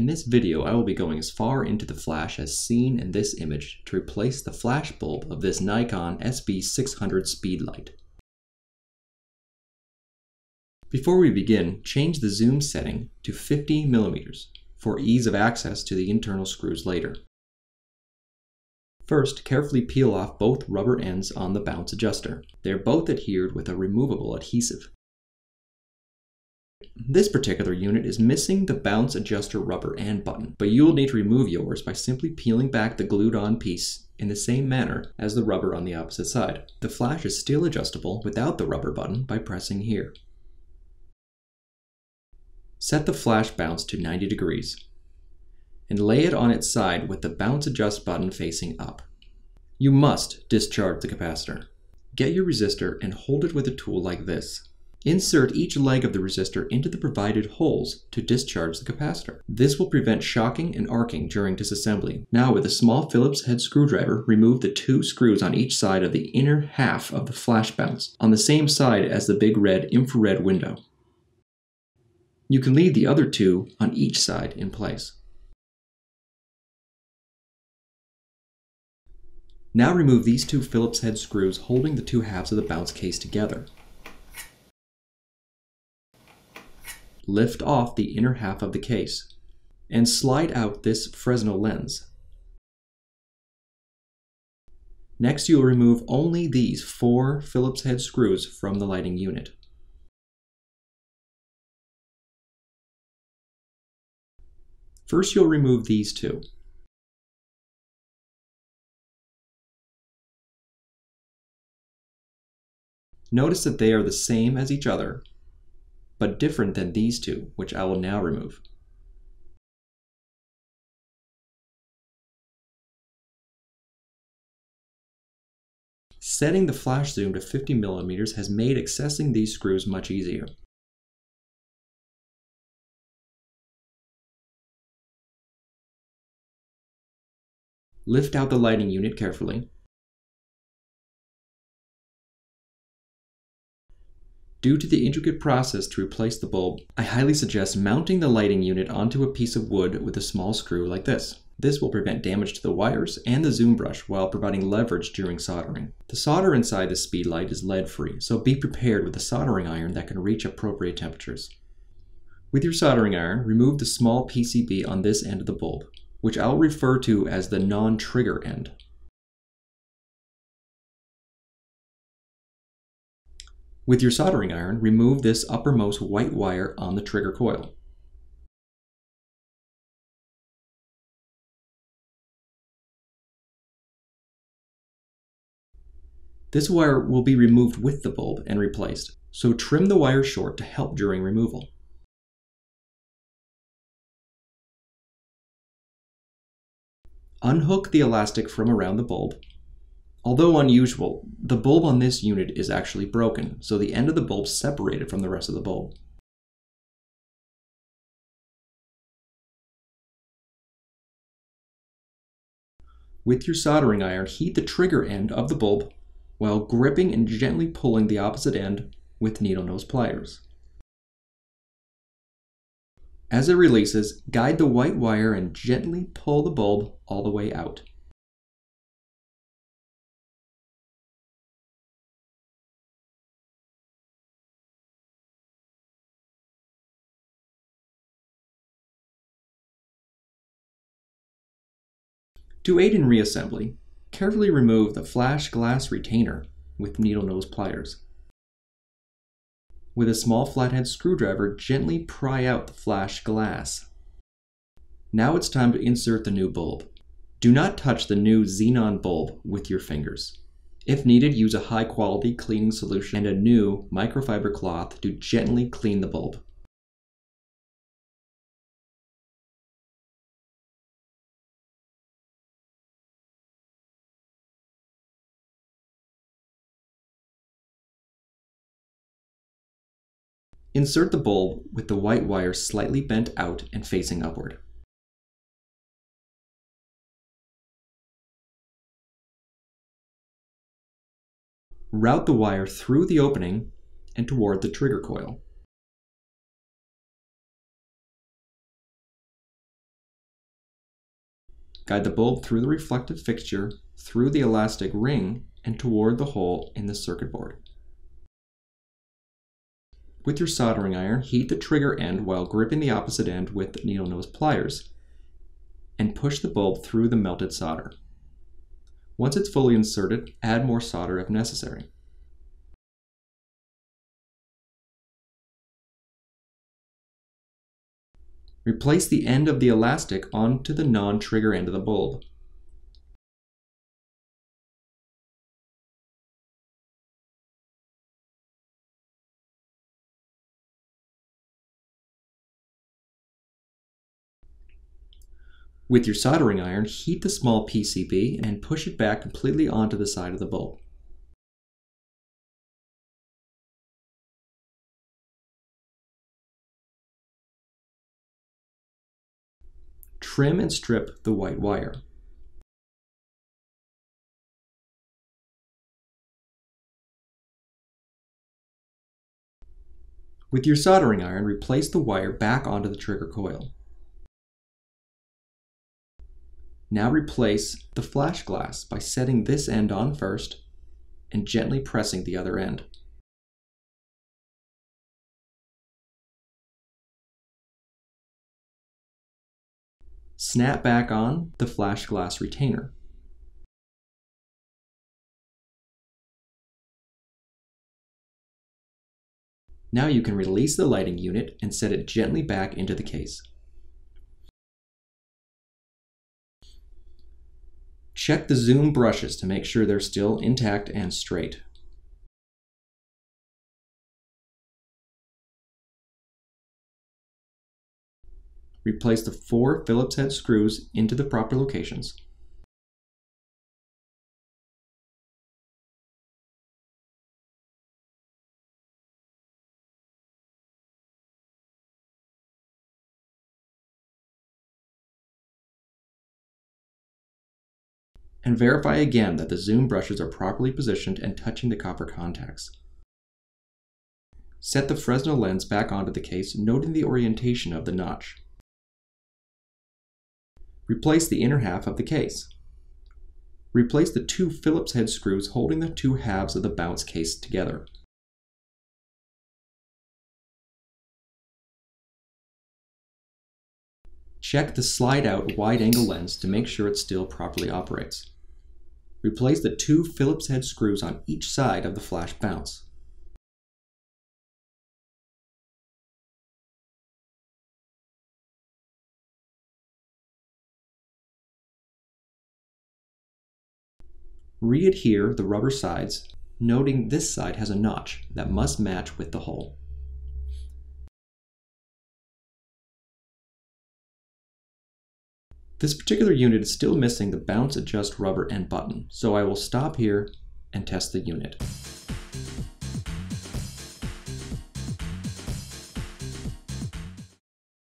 In this video, I will be going as far into the flash as seen in this image to replace the flash bulb of this Nikon SB-600 speed light. Before we begin, change the zoom setting to 50 mm for ease of access to the internal screws later. First, carefully peel off both rubber ends on the bounce adjuster. They are both adhered with a removable adhesive. This particular unit is missing the bounce adjuster rubber and button, but you will need to remove yours by simply peeling back the glued on piece in the same manner as the rubber on the opposite side. The flash is still adjustable without the rubber button by pressing here. Set the flash bounce to 90 degrees and lay it on its side with the bounce adjust button facing up. You must discharge the capacitor. Get your resistor and hold it with a tool like this. Insert each leg of the resistor into the provided holes to discharge the capacitor. This will prevent shocking and arcing during disassembly. Now with a small Phillips head screwdriver, remove the two screws on each side of the inner half of the flash bounce, on the same side as the big red infrared window. You can leave the other two on each side in place. Now remove these two Phillips head screws holding the two halves of the bounce case together. Lift off the inner half of the case and slide out this Fresnel lens. Next, you will remove only these 4 Phillips head screws from the lighting unit. First, you'll remove these two. Notice that they are the same as each other, but different than these two, which I will now remove. Setting the flash zoom to 50 mm has made accessing these screws much easier. Lift out the lighting unit carefully. Due to the intricate process to replace the bulb, I highly suggest mounting the lighting unit onto a piece of wood with a small screw like this. This will prevent damage to the wires and the zoom brush while providing leverage during soldering. The solder inside the speed light is lead-free, so be prepared with a soldering iron that can reach appropriate temperatures. With your soldering iron, remove the small PCB on this end of the bulb, which I'll refer to as the non-trigger end. With your soldering iron, remove this uppermost white wire on the trigger coil. This wire will be removed with the bulb and replaced, so trim the wire short to help during removal. Unhook the elastic from around the bulb. Although unusual, the bulb on this unit is actually broken, so the end of the bulb separated from the rest of the bulb. With your soldering iron, heat the trigger end of the bulb while gripping and gently pulling the opposite end with needlenose pliers. As it releases, guide the white wire and gently pull the bulb all the way out. To aid in reassembly, carefully remove the flash glass retainer with needlenose pliers. With a small flathead screwdriver, gently pry out the flash glass. Now it's time to insert the new bulb. Do not touch the new xenon bulb with your fingers. If needed, use a high-quality cleaning solution and a new microfiber cloth to gently clean the bulb. Insert the bulb with the white wire slightly bent out and facing upward. Route the wire through the opening and toward the trigger coil. Guide the bulb through the reflective fixture, through the elastic ring, and toward the hole in the circuit board. With your soldering iron, heat the trigger end while gripping the opposite end with needlenose pliers, and push the bulb through the melted solder. Once it's fully inserted, add more solder if necessary. Replace the end of the elastic onto the non-trigger end of the bulb. With your soldering iron, heat the small PCB and push it back completely onto the side of the bulb. Trim and strip the white wire. With your soldering iron, replace the wire back onto the trigger coil. Now replace the flash glass by setting this end on first and gently pressing the other end. Snap back on the flash glass retainer. Now you can release the lighting unit and set it gently back into the case. Check the zoom brushes to make sure they're still intact and straight. Replace the 4 Phillips head screws into the proper locations. And verify again that the zoom brushes are properly positioned and touching the copper contacts. Set the Fresnel lens back onto the case, noting the orientation of the notch. Replace the inner half of the case. Replace the 2 Phillips head screws holding the 2 halves of the bounce case together. Check the slide-out wide-angle lens to make sure it still properly operates. Replace the 2 Phillips head screws on each side of the flash bounce. Re-adhere the rubber sides, noting this side has a notch that must match with the hole. This particular unit is still missing the bounce adjust rubber and button, so I will stop here and test the unit.